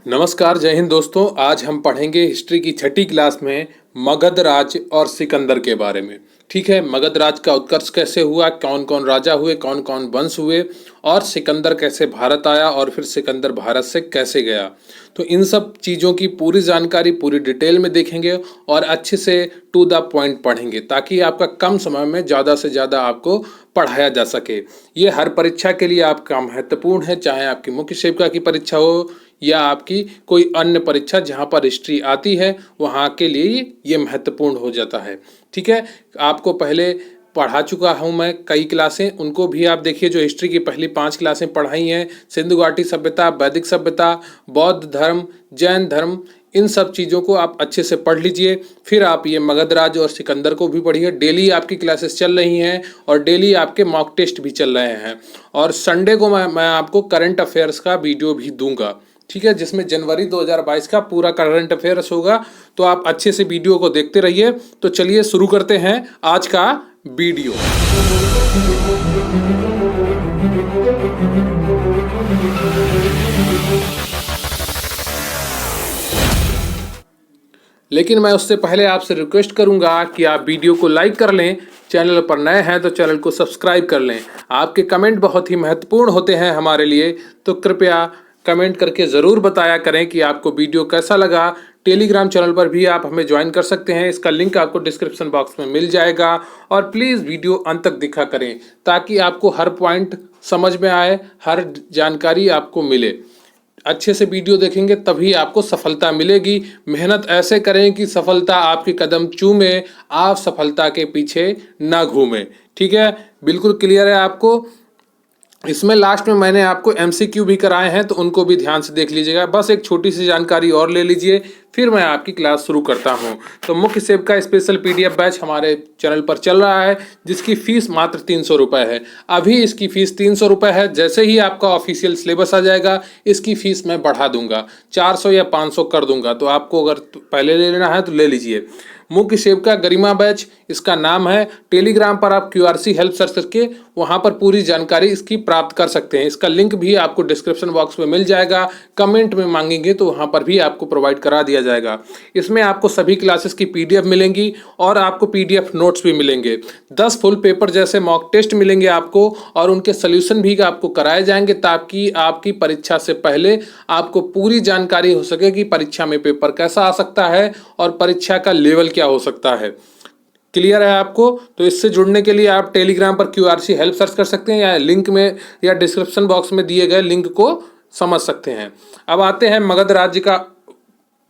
नमस्कार, जय हिंद दोस्तों। आज हम पढ़ेंगे हिस्ट्री की छठी क्लास में मगध राज और सिकंदर के बारे में। ठीक है, मगध राज का उत्कर्ष कैसे हुआ, कौन कौन राजा हुए, कौन कौन वंश हुए और सिकंदर कैसे भारत आया और फिर सिकंदर भारत से कैसे गया। तो इन सब चीज़ों की पूरी जानकारी पूरी डिटेल में देखेंगे और अच्छे से टू द पॉइंट पढ़ेंगे ताकि आपका कम समय में ज़्यादा से ज़्यादा आपको पढ़ाया जा सके। ये हर परीक्षा के लिए आपका महत्वपूर्ण है, चाहे आपकी मुख्य सेविका की परीक्षा हो या आपकी कोई अन्य परीक्षा जहाँ पर हिस्ट्री आती है वहाँ के लिए ये महत्वपूर्ण हो जाता है। ठीक है, आपको पहले पढ़ा चुका हूँ मैं कई क्लासें, उनको भी आप देखिए। जो हिस्ट्री की पहली 5 क्लासें पढ़ाई हैं, सिंधु घाटी सभ्यता, वैदिक सभ्यता, बौद्ध धर्म, जैन धर्म, इन सब चीज़ों को आप अच्छे से पढ़ लीजिए। फिर आप ये मगध राज और सिकंदर को भी पढ़िए। डेली आपकी क्लासेस चल रही हैं और डेली आपके मॉक टेस्ट भी चल रहे हैं और संडे को मैं आपको करंट अफेयर्स का वीडियो भी दूंगा। ठीक है, जिसमें जनवरी 2022 का पूरा करंट अफेयर्स होगा। तो आप अच्छे से वीडियो को देखते रहिए। तो चलिए शुरू करते हैं आज का वीडियो। लेकिन मैं उससे पहले आपसे रिक्वेस्ट करूंगा कि आप वीडियो को लाइक कर लें, चैनल पर नए हैं तो चैनल को सब्सक्राइब कर लें। आपके कमेंट बहुत ही महत्वपूर्ण होते हैं हमारे लिए, तो कृपया कमेंट करके ज़रूर बताया करें कि आपको वीडियो कैसा लगा। टेलीग्राम चैनल पर भी आप हमें ज्वाइन कर सकते हैं, इसका लिंक आपको डिस्क्रिप्शन बॉक्स में मिल जाएगा। और प्लीज़ वीडियो अंत तक देखा करें ताकि आपको हर पॉइंट समझ में आए, हर जानकारी आपको मिले। अच्छे से वीडियो देखेंगे तभी आपको सफलता मिलेगी। मेहनत ऐसे करें कि सफलता आपके कदम चूमे, आप सफलता के पीछे ना घूमें। ठीक है, बिल्कुल क्लियर है आपको। इसमें लास्ट में मैंने आपको एमसीक्यू भी कराए हैं, तो उनको भी ध्यान से देख लीजिएगा। बस एक छोटी सी जानकारी और ले लीजिए, फिर मैं आपकी क्लास शुरू करता हूं। तो मुख्य सेविका स्पेशल पीडीएफ बैच हमारे चैनल पर चल रहा है, जिसकी फीस मात्र 300 रुपये है। अभी इसकी फीस 300 रुपये है। जैसे ही आपका ऑफिशियल सिलेबस आ जाएगा इसकी फीस मैं बढ़ा दूंगा, 400 या 500 कर दूंगा। तो आपको अगर पहले ले लेना है तो ले लीजिए। मुख्य सेविका गरिमा बैच इसका नाम है। टेलीग्राम पर आप QRC हेल्प सर्च करके वहाँ पर पूरी जानकारी इसकी प्राप्त कर सकते हैं। इसका लिंक भी आपको डिस्क्रिप्शन बॉक्स में मिल जाएगा। कमेंट में मांगेंगे तो वहाँ पर भी आपको प्रोवाइड करा दिया जाएगा। इसमें आपको सभी क्लासेस की PDF मिलेंगी और आपको PDF नोट्स भी मिलेंगे। 10 फुल पेपर जैसे मॉक टेस्ट मिलेंगे आपको और उनके सोल्यूशन भी आपको कराए जाएंगे ताकि आपकी परीक्षा से पहले आपको पूरी जानकारी हो सके कि परीक्षा में पेपर कैसा आ सकता है और परीक्षा का लेवल क्या हो सकता है। क्लियर है आपको? तो इससे जुड़ने के लिए आप टेलीग्राम पर QRC हेल्प सर्च कर सकते हैं या लिंक में या डिस्क्रिप्शन बॉक्स में दिए गए लिंक को समझ सकते हैं। अब आते हैं मगध राज्य का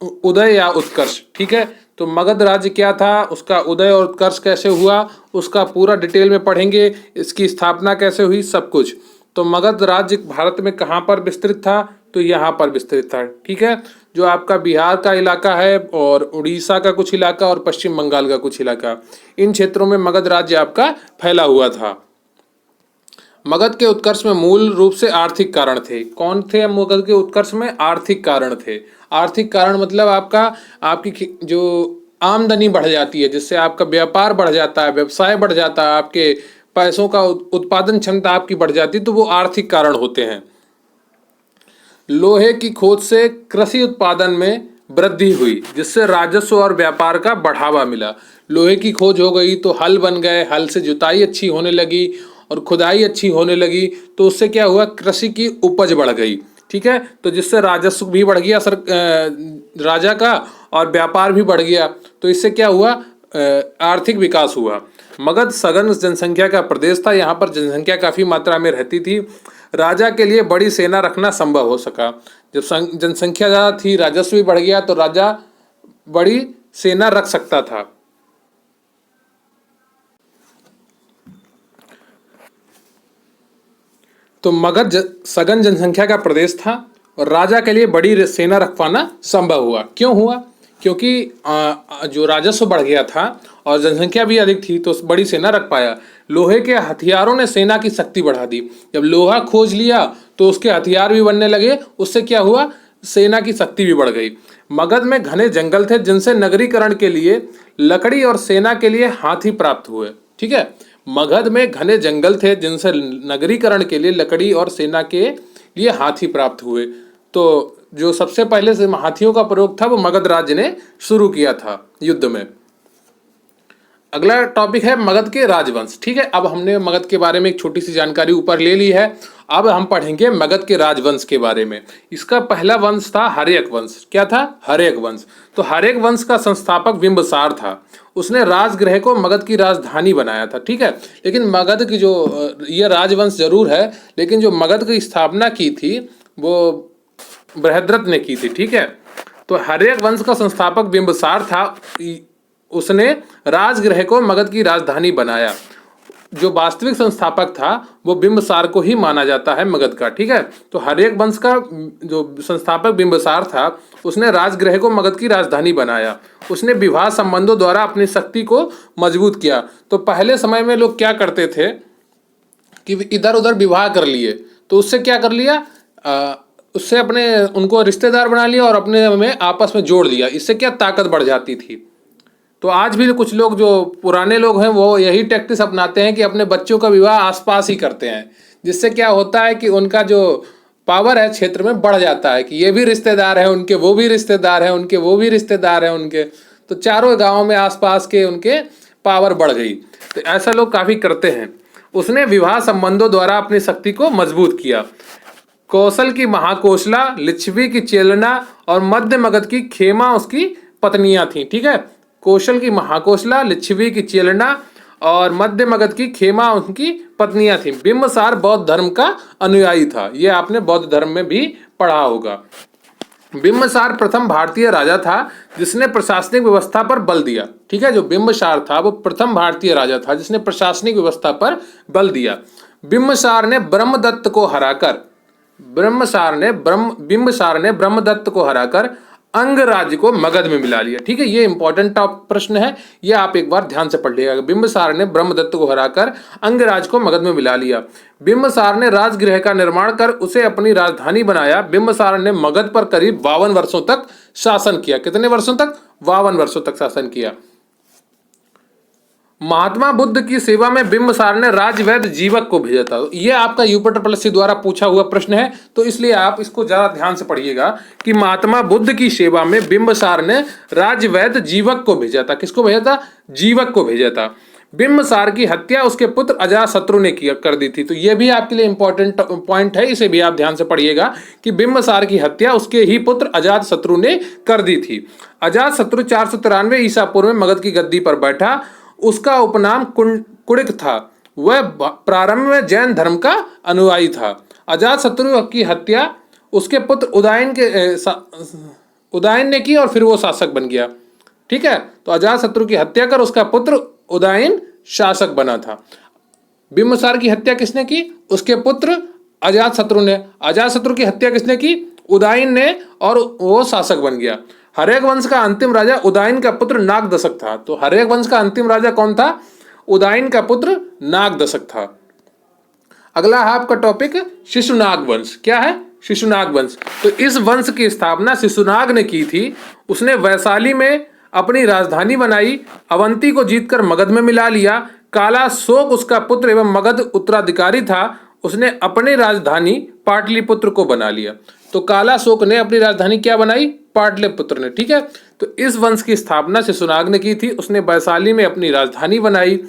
उदय या उत्कर्ष। ठीक है, तो मगध राज्य क्या था, उसका उदय और उत्कर्ष कैसे हुआ, उसका पूरा डिटेल में पढ़ेंगे। इसकी स्थापना कैसे हुई, सब कुछ। तो मगध राज्य भारत में कहाँ पर विस्तृत था, तो यहाँ पर विस्तृत था। ठीक है, जो आपका बिहार का इलाका है और उड़ीसा का कुछ इलाका और पश्चिम बंगाल का कुछ इलाका, इन क्षेत्रों में मगध राज्य आपका फैला हुआ था। मगध के उत्कर्ष में मूल रूप से आर्थिक कारण थे। कौन थे मगध के उत्कर्ष में? आर्थिक कारण थे। आर्थिक कारण मतलब आपकी जो आमदनी बढ़ जाती है, जिससे आपका व्यापार बढ़ जाता है, व्यवसाय बढ़ जाता है, आपके पैसों का उत्पादन क्षमता आपकी बढ़ जाती है, तो वो आर्थिक कारण होते हैं। लोहे की खोज से कृषि उत्पादन में वृद्धि हुई, जिससे राजस्व और व्यापार का बढ़ावा मिला। लोहे की खोज हो गई तो हल बन गए, हल से जुताई अच्छी होने लगी और खुदाई अच्छी होने लगी, तो उससे क्या हुआ, कृषि की उपज बढ़ गई। ठीक है, तो जिससे राजस्व भी बढ़ गया राजा का और व्यापार भी बढ़ गया, तो इससे क्या हुआ, आर्थिक विकास हुआ। मगध सघन जनसंख्या का प्रदेश था, यहाँ पर जनसंख्या काफ़ी मात्रा में रहती थी। राजा के लिए बड़ी सेना रखना संभव हो सका। जब जनसंख्या ज़्यादा थी, राजस्व भी बढ़ गया, तो राजा बड़ी सेना रख सकता था। तो मगध सघन जनसंख्या का प्रदेश था और राजा के लिए बड़ी सेना रख पाना संभव हुआ। क्यों हुआ? क्योंकि जो राजस्व बढ़ गया था और जनसंख्या भी अधिक थी, तो बड़ी सेना रख पाया। लोहे के हथियारों ने सेना की शक्ति बढ़ा दी। जब लोहा खोज लिया तो उसके हथियार भी बनने लगे, उससे क्या हुआ, सेना की शक्ति भी बढ़ गई। मगध में घने जंगल थे, जिनसे नगरीकरण के लिए लकड़ी और सेना के लिए हाथी प्राप्त हुए। ठीक है, मगध में घने जंगल थे, जिनसे नगरीकरण के लिए लकड़ी और सेना के लिए हाथी प्राप्त हुए। तो जो सबसे पहले से हाथियों का प्रयोग था वो मगध राज्य ने शुरू किया था युद्ध में। अगला टॉपिक है मगध के राजवंश। ठीक है, अब हमने मगध के बारे में एक छोटी सी जानकारी ऊपर ले ली है। अब हम पढ़ेंगे मगध के राजवंश के बारे में। इसका पहला वंश था हर्यक वंश। क्या था? हर्यक वंश। तो हर्यक वंश का संस्थापक बिंबिसार था। उसने राजगृह को मगध की राजधानी बनाया था। ठीक है, लेकिन मगध की जो ये राजवंश जरूर है, लेकिन जो मगध की स्थापना की थी वो बृहद्रथ ने की थी। ठीक है, तो हर्यक वंश का संस्थापक बिंबिसार था। उसने राजगृह को मगध की राजधानी बनाया। जो वास्तविक संस्थापक था वो बिंबिसार को ही माना जाता है मगध का। ठीक है, तो हर्यक वंश का जो संस्थापक बिंबिसार था उसने राजगृह को मगध की राजधानी बनाया। उसने विवाह संबंधों द्वारा अपनी शक्ति को मजबूत किया। तो पहले समय में लोग क्या करते थे कि इधर उधर विवाह कर लिए, तो उससे क्या कर लिया, उससे अपने उनको रिश्तेदार बना लिया और अपने में आपस में जोड़ लिया। इससे क्या ताकत बढ़ जाती थी। तो आज भी कुछ लोग जो पुराने लोग हैं वो यही टैक्टिस अपनाते हैं कि अपने बच्चों का विवाह आसपास ही करते हैं, जिससे क्या होता है कि उनका जो पावर है क्षेत्र में बढ़ जाता है कि ये भी रिश्तेदार है उनके, वो भी रिश्तेदार है उनके, वो भी रिश्तेदार है उनके, तो चारों गाँव में आसपास के उनके पावर बढ़ गई। तो ऐसा लोग काफ़ी करते हैं। उसने विवाह संबंधों द्वारा अपनी शक्ति को मजबूत किया। कौशल की महाकोशला, लिच्छवी की चेलना और मध्य मगध की खेमा उसकी पत्नियां थीं। ठीक है, कौशल की महाकोशला, लिच्छवी की चेलना और मध्य मगध की खेमा उनकी पत्नियां थीं। बिंबिसार बौद्ध धर्म का अनुयायी था। ये आपने बौद्ध धर्म में भी पढ़ा होगा। बिंबिसार प्रथम भारतीय राजा था जिसने प्रशासनिक व्यवस्था पर बल दिया। ठीक है, जो बिंबिसार था वो प्रथम भारतीय राजा था जिसने प्रशासनिक व्यवस्था पर बल दिया। बिंबिसार ने ब्रह्मदत्त को हराकर अंग राज्य को मगध में मिला लिया। ठीक है, ये इंपॉर्टेंट प्रश्न है, ये आप एक बार ध्यान से पढ़ लीजिएगा। बिंबिसार ने ब्रह्मदत्त को हराकर अंग राज्य को मगध में मिला लिया। बिंबिसार ने राजगृह का निर्माण कर उसे अपनी राजधानी बनाया। बिंबिसार ने मगध पर करीब 52 वर्षों तक शासन किया। कितने वर्षों तक? 52 वर्षों तक शासन किया। महात्मा बुद्ध की सेवा में बिंबिसार ने राजवैद्य जीवक को भेजा था। यह आपका यूपीएससी द्वारा पूछा हुआ प्रश्न है, तो इसलिए आप इसको ज्यादा ध्यान से पढ़िएगा कि महात्मा बुद्ध की सेवा में बिंबिसार ने राजवैद्य जीवक को भेजा था। किसको भेजा था? जीवक को भेजा था। बिंबिसार की हत्या उसके पुत्र अजातशत्रु ने कर दी थी। तो यह भी आपके लिए इंपॉर्टेंट पॉइंट है, इसे भी आप ध्यान से पढ़िएगा कि बिंबिसार की हत्या उसके ही पुत्र अजातशत्रु ने कर दी थी। अजातशत्रु 493 ईसा पूर्व में मगध की गद्दी पर बैठा। उसका उपनाम कुड़िक था। वह प्रारंभ में जैन धर्म का अनुयायी था। अजातशत्रु की हत्या उसके पुत्र उदयन ने की और फिर वो शासक बन गया। ठीक है, तो अजातशत्रु की हत्या कर उसका पुत्र उदयन शासक बना था। बिंबिसार की हत्या किसने की? उसके पुत्र अजातशत्रु ने। अजातशत्रु की हत्या किसने की? उदयन ने, और वो शासक बन गया। हर्यक वंश का अंतिम राजा उदयन का पुत्र नागदशक था। तो हर्यक वंश का अंतिम राजा कौन था? उदयन का पुत्र नागदशक था। अगला है आपका टॉपिक शिशुनाग वंश। क्या है? शिशुनाग वंश। तो इस वंश की स्थापना शिशुनाग ने की थी। उसने वैशाली में अपनी राजधानी बनाई। अवंती को जीतकर मगध में मिला लिया। काला शोक उसका पुत्र एवं मगध उत्तराधिकारी था। उसने अपनी राजधानी पाटलिपुत्र को बना लिया। तो काला शोक ने अपनी राजधानी क्या बनाई? पाटलिपुत्र ने। ठीक है, तो इस वंश की स्थापना शिशुनाग ने की थी। उसने वैशाली में अपनी राजधानी बनाई।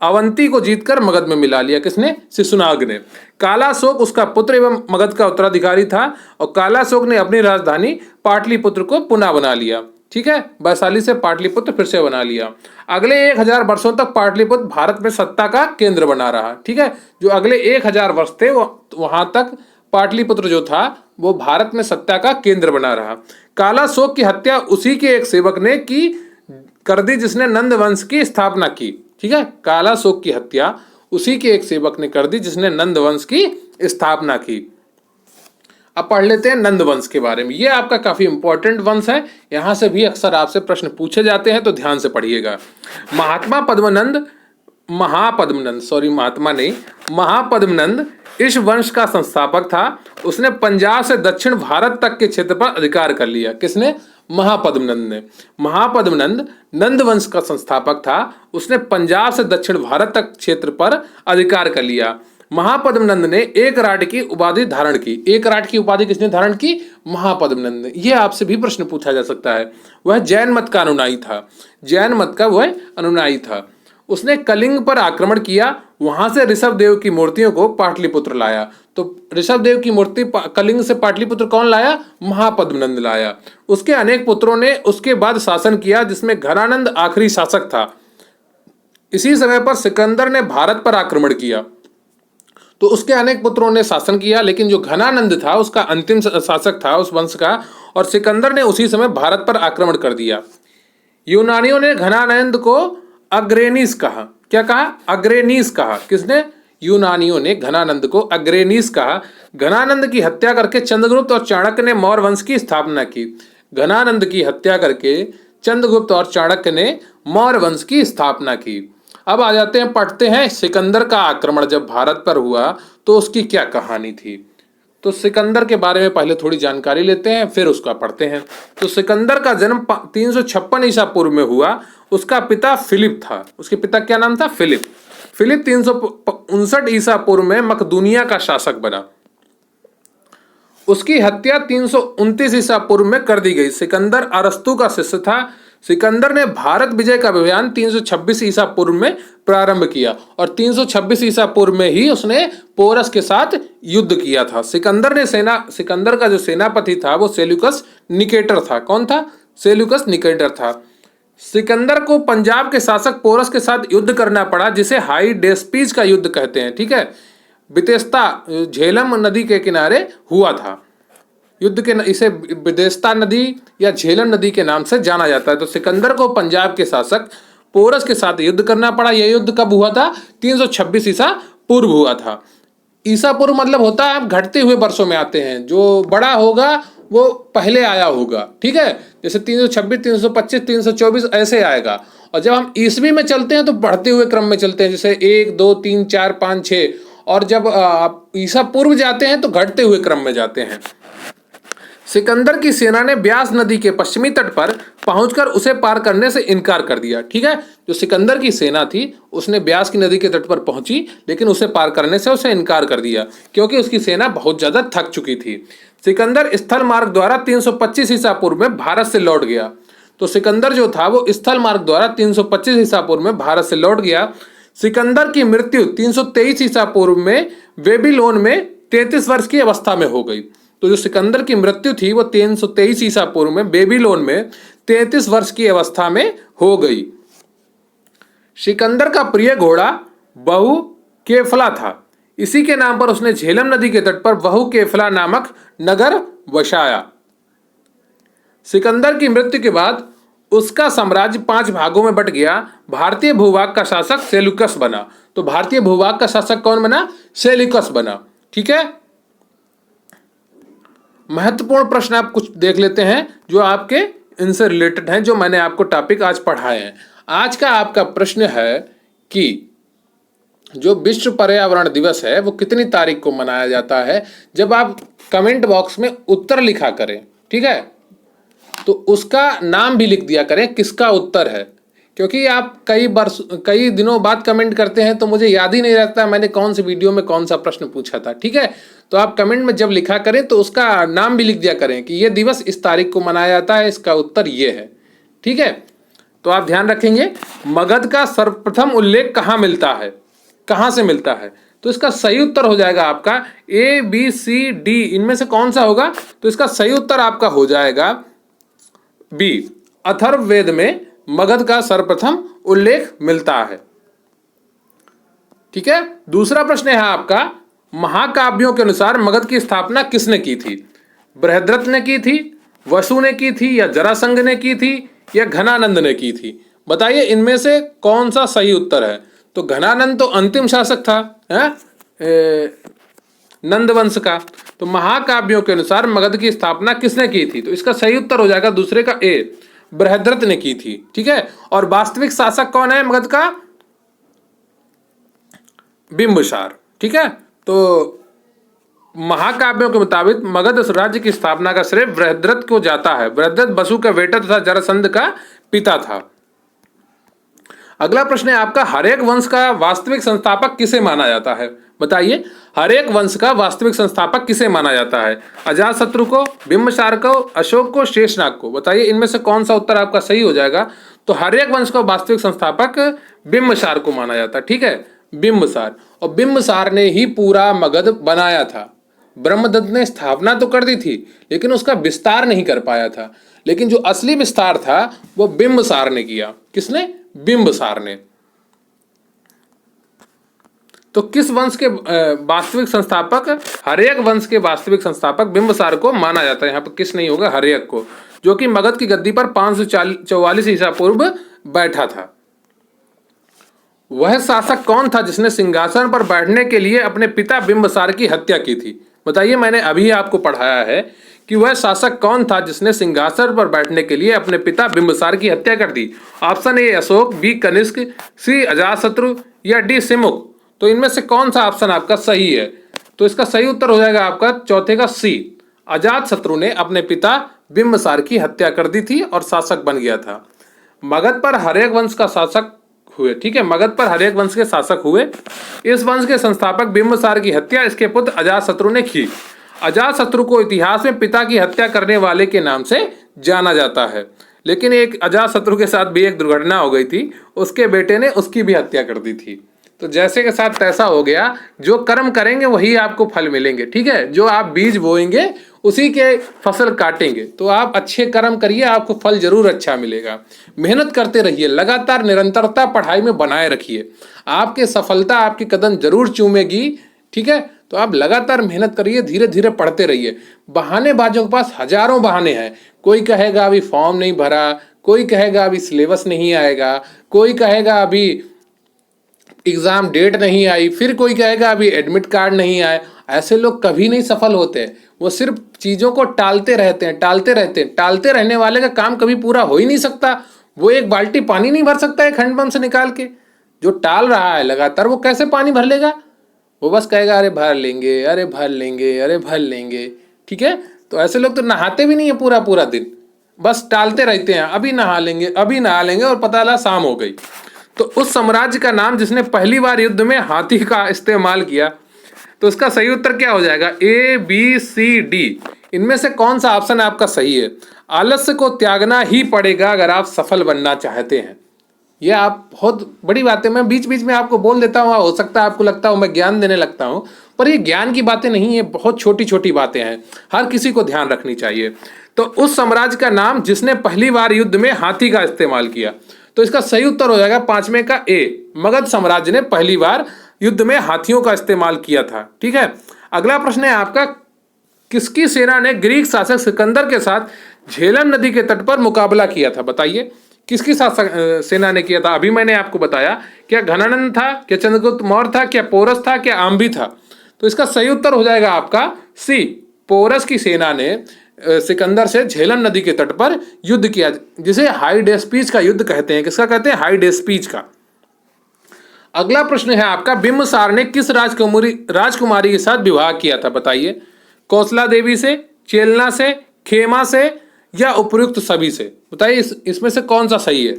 अवंती को जीतकर मगध में मिला लिया। किसने? शिशुनाग ने। काला शोक उसका पुत्र एवं मगध का उत्तराधिकारी था और काला शोक ने अपनी राजधानी पाटलिपुत्र को पुनः बना लिया। ठीक है, वैशाली से पाटलिपुत्र फिर से बना लिया। अगले 1000 वर्षों तक पाटलिपुत्र भारत में सत्ता का केंद्र बना रहा। ठीक है, जो अगले 1000 वर्ष थे वहां तक पाटलिपुत्र जो था वो भारत में सत्ता का केंद्र बना रहा। काला शोक की हत्या उसी के एक सेवक ने कर दी जिसने नंद वंश की स्थापना की। ठीक है, काला शोक की हत्या उसी के एक सेवक ने कर दी जिसने नंद वंश की स्थापना की। अब पढ़ लेते हैं नंद वंश के बारे में। यह आपका काफी इंपॉर्टेंट वंश है, यहां से भी अक्सर आपसे प्रश्न पूछे जाते हैं, तो ध्यान से पढ़िएगा। महापद्मनंद इस वंश का संस्थापक था। उसने पंजाब से दक्षिण भारत तक के क्षेत्र पर अधिकार कर लिया। किसने? महापद्मनंद ने। महापद्मनंद नंद वंश का संस्थापक था। उसने पंजाब से दक्षिण भारत तक क्षेत्र पर अधिकार कर लिया। महापद्मनंद ने एक राट की उपाधि धारण की। एक राट की उपाधि किसने धारण की? महापद्मनंद ने। यह आपसे भी प्रश्न पूछा जा सकता है। वह जैन मत का अनुयायी था। जैन मत का वह अनुयायी था। उसने कलिंग पर आक्रमण किया, वहां से ऋषभ देव की मूर्तियों को पाटलिपुत्र लाया। तो ऋषभ देव की मूर्ति कलिंग से पाटलिपुत्र कौन लाया? महापद्मनंद लाया। उसके अनेक पुत्रों ने उसके बाद शासन किया, जिसमें घनानंद आखिरी शासक था। इसी समय पर सिकंदर ने भारत पर आक्रमण किया। तो उसके अनेक पुत्रों ने शासन किया, लेकिन जो घनानंद था उसका अंतिम शासक था उस वंश का, और सिकंदर ने उसी समय भारत पर आक्रमण कर दिया। यूनानियों ने घनानंद को अग्रेनिस कहा। क्या कहा? अग्रेनिस कहा। किसने? यूनानियों ने घनानंद को अग्रेनिस कहा। घनानंद की हत्या करके चंद्रगुप्त और चाणक्य ने मौर्य वंश की स्थापना की। घनानंद की हत्या करके चंद्रगुप्त और चाणक्य ने मौर्य वंश की स्थापना की। अब आ जाते हैं, पढ़ते हैं सिकंदर का आक्रमण जब भारत पर हुआ तो उसकी क्या कहानी थी। तो सिकंदर के बारे में पहले थोड़ी जानकारी लेते हैं, फिर उसका पढ़ते हैं। तो सिकंदर का जन्म 356 ईसा पूर्व में हुआ। उसका पिता फिलिप था। उसके पिता क्या नाम था? फिलिप। फिलिप 359 ईसा पूर्व में मकदूनिया का शासक बना। उसकी हत्या 329 ईसा पूर्व में कर दी गई। सिकंदर अरस्तु का शिष्य था। सिकंदर ने भारत विजय का अभियान 326 ईसा पूर्व में प्रारंभ किया, और 326 ईसा पूर्व में ही उसने पोरस के साथ युद्ध किया था। सिकंदर का जो सेनापति था वो सेल्यूकस निकेटर था। कौन था? सेल्यूकस निकेटर था। सिकंदर को पंजाब के शासक पोरस के साथ युद्ध करना पड़ा, जिसे हाई डेस्पीज का युद्ध कहते हैं। ठीक है, बितेस्ता झेलम नदी के किनारे हुआ था युद्ध के। इसे बिदेस्ता नदी या झेलम नदी के नाम से जाना जाता है। तो सिकंदर को पंजाब के शासक पोरस के साथ युद्ध करना पड़ा। यह युद्ध कब हुआ था? 326 ईसा पूर्व हुआ था। ईसा पूर्व मतलब होता है आप घटते हुए वर्षों में आते हैं, जो बड़ा होगा वो पहले आया होगा। ठीक है, जैसे 326, 325, 324 ऐसे आएगा। और जब हम ईसवी में चलते हैं तो बढ़ते हुए क्रम में चलते हैं, जैसे 1 2 3 4 5 6। और जब आप ईसा पूर्व जाते हैं तो घटते हुए क्रम में जाते हैं। सिकंदर की सेना ने ब्यास नदी के पश्चिमी तट पर पहुंचकर उसे पार करने से इनकार कर दिया। ठीक है, जो सिकंदर की सेना थी उसने ब्यास की नदी के तट पर पहुंची, लेकिन उसे पार करने से उसे इनकार कर दिया, क्योंकि उसकी सेना बहुत ज्यादा थक चुकी थी। सिकंदर स्थल मार्ग द्वारा 325 ईसा पूर्व में भारत से लौट गया। तो सिकंदर जो था वो स्थल मार्ग द्वारा 325 ईसा पूर्व में भारत से लौट गया। सिकंदर की मृत्यु 323 ईसा पूर्व में बेबीलोन में 33 वर्ष की अवस्था में हो गई। तो जो सिकंदर की मृत्यु थी वो 323 ईसा पूर्व में बेबीलोन में 33 वर्ष की अवस्था में हो गई। सिकंदर का प्रिय घोड़ा बहु केफला था। इसी के नाम पर उसने झेलम नदी के तट पर बहु केफला नामक नगर बसाया। सिकंदर की मृत्यु के बाद उसका साम्राज्य 5 भागों में बट गया। भारतीय भूभाग का शासक सेल्यूकस बना। तो भारतीय भूभाग का शासक कौन बना? सेल्यूकस बना। ठीक है, महत्वपूर्ण प्रश्न आप कुछ देख लेते हैं जो आपके इनसे रिलेटेड हैं, जो मैंने आपको टॉपिक आज पढ़ाए हैं। आज का आपका प्रश्न है कि जो विश्व पर्यावरण दिवस है वो कितनी तारीख को मनाया जाता है। जब आप कमेंट बॉक्स में उत्तर लिखा करें, ठीक है, तो उसका नाम भी लिख दिया करें किसका उत्तर है, क्योंकि आप कई दिनों बाद कमेंट करते हैं तो मुझे याद ही नहीं रहता मैंने कौन सी वीडियो में कौन सा प्रश्न पूछा था। ठीक है, तो आप कमेंट में जब लिखा करें तो उसका नाम भी लिख दिया करें कि यह दिवस इस तारीख को मनाया जाता है, इसका उत्तर ये है। ठीक है, तो आप ध्यान रखेंगे। मगध का सर्वप्रथम उल्लेख कहाँ मिलता है, कहाँ से मिलता है? तो इसका सही उत्तर हो जाएगा आपका ABCD, इनमें से कौन सा होगा? तो इसका सही उत्तर आपका हो जाएगा बी, अथर्ववेद में मगध का सर्वप्रथम उल्लेख मिलता है। ठीक है, दूसरा प्रश्न है आपका, महाकाव्यों के अनुसार मगध की स्थापना किसने की थी? बृहद्रथ ने की थी, वसु ने की थी, या जरासंध ने की थी, या घनानंद ने की थी? बताइए इनमें से कौन सा सही उत्तर है? तो घनानंद तो अंतिम शासक था नंद वंश का। तो महाकाव्यों के अनुसार मगध की स्थापना किसने की थी? तो इसका सही उत्तर हो जाएगा दूसरे का ए, बृहद्रथ ने की थी। ठीक है, और वास्तविक शासक कौन है मगध का? बिंबिसार। ठीक है, तो महाकाव्यों के मुताबिक मगध राज्य की स्थापना का श्रेय बृहद्रथ को जाता है। बृहद्रथ वसु का बेटा तथा जरासंध का पिता था। अगला प्रश्न है आपका, हरेक वंश का वास्तविक संस्थापक किसे माना जाता है? बताइए, हर एक वंश का वास्तविक संस्थापक किसे माना जाता है? अजातशत्रु को, बिंबिसार को, अशोक को, शेषनाग को। बताइए इनमें से कौन सा उत्तर आपका सही हो जाएगा? तो हर एक वंश का वास्तविक संस्थापक बिंबिसार को माना जाता है। ठीक है, बिंबिसार। और बिंबिसार ने ही पूरा मगध बनाया था। ब्रह्मदत्त ने स्थापना तो कर दी थी, लेकिन उसका विस्तार नहीं कर पाया था। लेकिन जो असली विस्तार था वो बिंबिसार ने किया। किसने? बिंबिसार ने। तो किस वंश के वास्तविक संस्थापक, हर एक वंश के वास्तविक संस्थापक बिंबिसार को माना जाता है। यहाँ पर किस नहीं होगा, हर एक को, जो कि मगध की गद्दी पर 544 ईसा पूर्व बैठा था। वह शासक कौन था जिसने सिंहासन पर बैठने के लिए अपने पिता बिंबिसार की हत्या की थी? बताइए, मैंने अभी आपको पढ़ाया है कि वह शासक कौन था जिसने सिंहासन पर बैठने के लिए अपने पिता बिंबिसार की हत्या कर दी। Option A Ashoka, B Kanishka, C Ajatashatru या डी सिमुक। तो इनमें से कौन सा ऑप्शन आपका सही है? तो इसका सही उत्तर हो जाएगा आपका चौथे का सी। अजातशत्रु ने अपने पिता बिंबिसार की हत्या कर दी थी और शासक बन गया था। मगध पर हर एक वंश का शासक हुए। ठीक है, मगध पर हर एक वंश के शासक हुए। इस वंश के संस्थापक बिंबिसार की हत्या इसके पुत्र अजातशत्रु ने की। अजातशत्रु को इतिहास में पिता की हत्या करने वाले के नाम से जाना जाता है। लेकिन एक अजातशत्रु के साथ भी एक दुर्घटना हो गई थी, उसके बेटे ने उसकी भी हत्या कर दी थी। तो जैसे के साथ तैसा हो गया, जो कर्म करेंगे वही आपको फल मिलेंगे। ठीक है, जो आप बीज बोएंगे उसी के फसल काटेंगे। तो आप अच्छे कर्म करिए, आपको फल जरूर अच्छा मिलेगा। मेहनत करते रहिए, लगातार निरंतरता पढ़ाई में बनाए रखिए, आपके सफलता आपके कदम जरूर चूमेगी। ठीक है, तो आप लगातार मेहनत करिए, धीरे धीरे पढ़ते रहिए। बहानेबाजों के पास हजारों बहाने हैं। कोई कहेगा अभी फॉर्म नहीं भरा, कोई कहेगा अभी सिलेबस नहीं आएगा, कोई कहेगा अभी एग्जाम डेट नहीं आई, फिर कोई कहेगा अभी एडमिट कार्ड नहीं आए। ऐसे लोग कभी नहीं सफल होते। वो सिर्फ चीजों को टालते रहते हैं, टालते रहते हैं। टालते रहने वाले का काम कभी पूरा हो ही नहीं सकता। वो एक बाल्टी पानी नहीं भर सकता है हैंडपंप से निकाल के। जो टाल रहा है लगातार, वो कैसे पानी भर लेगा? वो बस कहेगा अरे भर लेंगे, अरे भर लेंगे, अरे भर लेंगे। ठीक है, तो ऐसे लोग तो नहाते भी नहीं है पूरा पूरा दिन, बस टालते रहते हैं, अभी नहा लेंगे, अभी नहा लेंगे, और पता लगा शाम हो गई। तो उस साम्राज्य का नाम जिसने पहली बार युद्ध में हाथी का इस्तेमाल किया, तो इसका सही उत्तर क्या हो जाएगा? ए, बी, सी, डी। इनमें से कौन सा ऑप्शन आपका सही है? आलस्य को त्यागना ही पड़ेगा अगर आप सफल बनना चाहते हैं। ये आप बहुत बड़ी बात है, मैं बीच बीच में आपको बोल देता हूँ, हो सकता है आपको लगता हो मैं ज्ञान देने लगता हूँ, पर ये ज्ञान की बातें नहीं है, बहुत छोटी छोटी बातें हैं, हर किसी को ध्यान रखनी चाहिए। तो उस साम्राज्य का नाम जिसने पहली बार युद्ध में हाथी का इस्तेमाल किया, तो इसका सही उत्तर हो जाएगा पांचवें का ए, मगध साम्राज्य ने पहली बार युद्ध में हाथियों का इस्तेमाल किया था। ठीक है, अगला प्रश्न है आपका, किसकी सेना ने ग्रीक शासक सिकंदर के साथ झेलम नदी के तट पर मुकाबला किया था? बताइए, किसकी सेना ने किया था? अभी मैंने आपको बताया, क्या घनानंद था, क्या चंद्रगुप्त मौर्य था, क्या पोरस था, क्या आम्बी था? तो इसका सही उत्तर हो जाएगा आपका सी, पोरस की सेना ने सिकंदर से झेलम नदी के तट पर युद्ध किया, जिसे हाइडेस्पीच का युद्ध कहते हैं। किसका कहते हैं? हाइडेस्पीच का। अगला प्रश्न है आपका, बिंबिसार ने किस राजकुमारी के साथ विवाह किया था? बताइए, कौशला देवी से, चेलना से, खेमा से या उपयुक्त सभी से? बताइए इसमें से कौन सा सही है?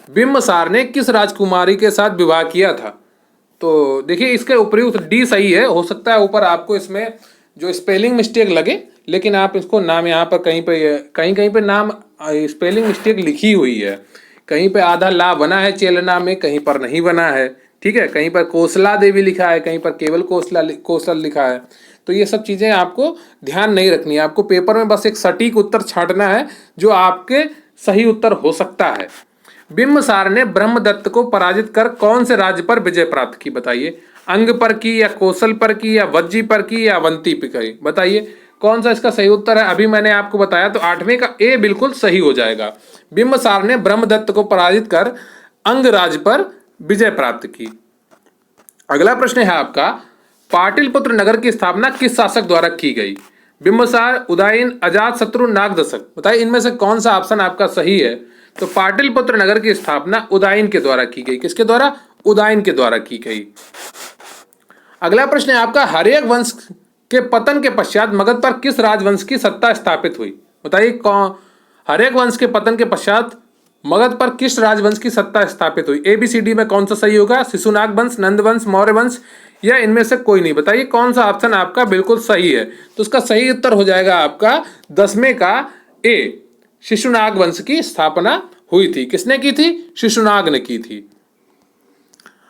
बिंबिसार ने किस राजकुमारी के साथ विवाह किया था? तो देखिए, इसके उपयुक्त डी सही है। हो सकता है ऊपर आपको इसमें जो स्पेलिंग मिस्टेक लगे, लेकिन आप इसको नाम यहाँ पर कहीं पे नाम स्पेलिंग मिस्टेक लिखी हुई है, कहीं पे आधा ला बना है चेलना में, कहीं पर नहीं बना है। ठीक है, कहीं पर कौशला देवी लिखा है, कहीं पर केवल कौशल लिखा है। तो ये सब चीजें आपको ध्यान नहीं रखनी है। आपको पेपर में बस एक सटीक उत्तर छांटना है जो आपके सही उत्तर हो सकता है। बिंबिसार ने ब्रह्मदत्त को पराजित कर कौन से राज्य पर विजय प्राप्त की? बताइए, अंग पर की, या कौशल पर की, या वज्जी पर की, या अवंती पर की? बताइए कौन सा इसका सही उत्तर है? अभी मैंने आपको बताया, तो आठवें का ए बिल्कुल सही हो जाएगा। बिंबिसार ने ब्रह्मदत्त को पराजित कर अंग राज्य पर विजय प्राप्त की। अगला प्रश्न है आपका, पाटलिपुत्र नगर की स्थापना किस शासक द्वारा की गई? बिंबिसार, उदयन, अजातशत्रु, नागदशक? बताइए इनमें से कौन सा ऑप्शन आपका सही है? तो पाटलिपुत्र नगर की स्थापना उदयन के द्वारा की गई। किसके द्वारा? उदयन के द्वारा की गई। अगला प्रश्न है आपका, हर्यक वंश के पतन के पश्चात मगध पर किस राजवंश की सत्ता स्थापित हुई? बताइए, कौन? हर्यक वंश के पतन के पश्चात मगध पर किस राजवंश की सत्ता स्थापित हुई? ABCD में कौन सा सही होगा? शिशुनाग वंश, नंद वंश, मौर्य वंश या इनमें से कोई नहीं। बताइए कौन सा ऑप्शन आपका बिल्कुल सही है। तो उसका सही उत्तर हो जाएगा आपका 10वें का ए, शिशुनाग वंश की स्थापना हुई थी। किसने की थी? शिशुनाग ने की थी।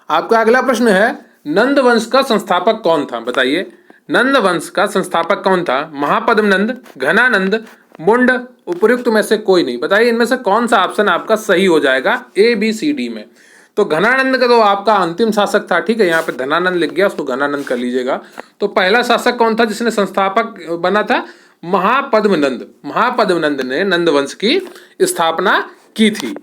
आपका अगला प्रश्न है, नंद वंश का संस्थापक कौन था? बताइए नंद वंश का संस्थापक कौन था? महापद्म नंद, घनानंद, मुंड, उपयुक्त में से कोई नहीं। बताइए इनमें से कौन सा ऑप्शन आपका सही हो जाएगा ए बी सी डी में। तो घनानंद का तो आपका अंतिम शासक था, ठीक है, यहाँ पे धनानंद लिख गया, उसको घनानंद कर लीजिएगा। तो पहला शासक कौन था जिसने संस्थापक बना था? महापद्मनंद। महापद्मनंद ने नंद वंश की स्थापना की थी।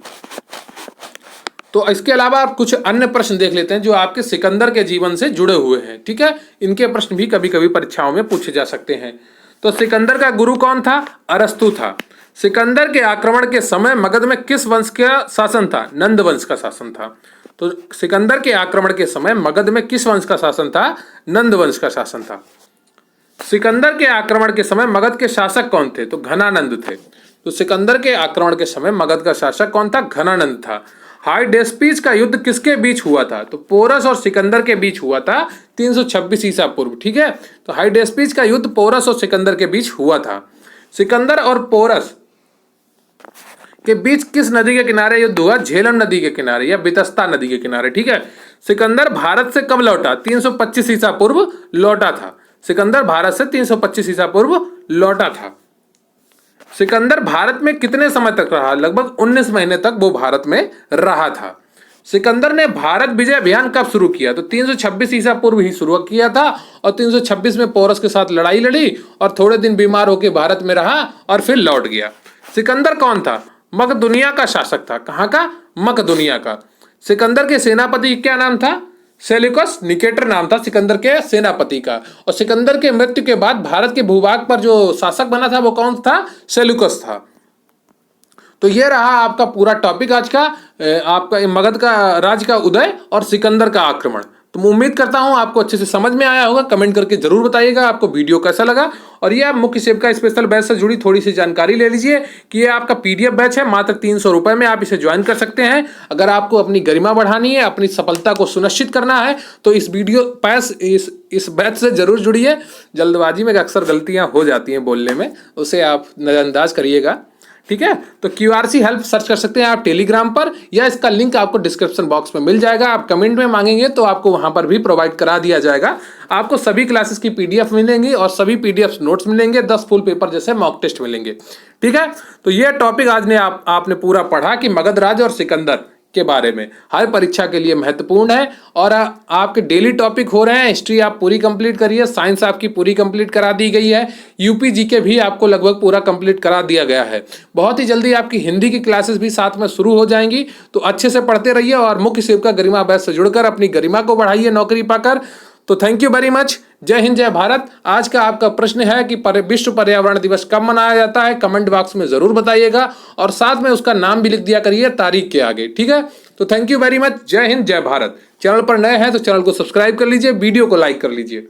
तो इसके अलावा आप कुछ अन्य प्रश्न देख लेते हैं जो आपके सिकंदर के जीवन से जुड़े हुए हैं, ठीक है। इनके प्रश्न भी कभी कभी परीक्षाओं में पूछे जा सकते हैं। तो सिकंदर का गुरु कौन था? अरस्तु था। सिकंदर के आक्रमण के समय मगध में किस वंश का शासन था? नंद वंश का शासन था। तो सिकंदर के आक्रमण के समय मगध में किस वंश का शासन था? नंद वंश का शासन था। सिकंदर के आक्रमण के समय मगध के शासक कौन थे? तो घनानंद थे। तो सिकंदर के आक्रमण के समय मगध का शासक कौन था? घनानंद था। हाइडेस्पीज का युद्ध किसके बीच हुआ था? तो पोरस और सिकंदर के बीच हुआ था 326 ईसा पूर्व, ठीक है। तो हाइडेस्पीज का युद्ध पोरस और सिकंदर के बीच हुआ था। सिकंदर और पोरस के बीच किस नदी के किनारे युद्ध हुआ? झेलम नदी के किनारे या बितस्ता नदी के किनारे, ठीक है। सिकंदर भारत से कब लौटा? 325 ईसा पूर्व लौटा था। सिकंदर भारत से 325 ईसा पूर्व लौटा था। सिकंदर भारत में कितने समय तक रहा? लगभग 19 महीने तक वो भारत में रहा था। सिकंदर ने भारत विजय अभियान कब शुरू किया? तो 326 ईसा पूर्व ही शुरू किया था और 326 में पोरस के साथ लड़ाई लड़ी और थोड़े दिन बीमार होकर भारत में रहा और फिर लौट गया। सिकंदर कौन था? मकदुनिया का शासक था। कहाँ का? मकदुनिया का। सिकंदर के सेनापति क्या नाम था? सेल्यूकस निकेटर नाम था सिकंदर के सेनापति का। और सिकंदर के मृत्यु के बाद भारत के भूभाग पर जो शासक बना था वो कौन था? सेल्यूकस था। तो ये रहा आपका पूरा टॉपिक आज का, आपका मगध का राज्य का उदय और सिकंदर का आक्रमण। तो मैं उम्मीद करता हूं आपको अच्छे से समझ में आया होगा। कमेंट करके जरूर बताइएगा आपको वीडियो कैसा लगा। और ये आप मुख्य सेविका स्पेशल बैच से जुड़ी थोड़ी सी जानकारी ले लीजिए कि ये आपका पीडीएफ बैच है, मात्र 300 रुपए में आप इसे ज्वाइन कर सकते हैं। अगर आपको अपनी गरिमा बढ़ानी है, अपनी सफलता को सुनिश्चित करना है तो इस बैच से जरूर जुड़िए। जल्दबाजी में अक्सर गलतियां हो जाती हैं बोलने में, उसे आप नजरअंदाज करिएगा, ठीक है। तो क्यूआरसी हेल्प सर्च कर सकते हैं आप टेलीग्राम पर, या इसका लिंक आपको डिस्क्रिप्शन बॉक्स में मिल जाएगा। आप कमेंट में मांगेंगे तो आपको वहां पर भी प्रोवाइड करा दिया जाएगा। आपको सभी क्लासेस की पीडीएफ मिलेंगी और सभी पीडीएफ नोट्स मिलेंगे, 10 फुल पेपर जैसे मॉक टेस्ट मिलेंगे, ठीक है। तो यह टॉपिक आज ने आपने पूरा पढ़ा कि मगध राज और सिकंदर के बारे में, हर परीक्षा के लिए महत्वपूर्ण है। और आपके डेली टॉपिक हो रहे हैं। हिस्ट्री आप पूरी कंप्लीट करिए, साइंस आपकी पूरी कंप्लीट करा दी गई है, यूपी जीके भी आपको लगभग पूरा कंप्लीट करा दिया गया है। बहुत ही जल्दी आपकी हिंदी की क्लासेस भी साथ में शुरू हो जाएंगी। तो अच्छे से पढ़ते रहिए और मुख्य सेविका गरिमा बैच से जुड़कर अपनी गरिमा को बढ़ाइए नौकरी पाकर। तो थैंक यू वेरी मच। जय हिंद, जय भारत। आज का आपका प्रश्न है कि विश्व पर्यावरण दिवस कब मनाया जाता है? कमेंट बॉक्स में जरूर बताइएगा और साथ में उसका नाम भी लिख दिया करिए तारीख के आगे, ठीक है। तो थैंक यू वेरी मच। जय हिंद, जय भारत। चैनल पर नए हैं तो चैनल को सब्सक्राइब कर लीजिए, वीडियो को लाइक कर लीजिए।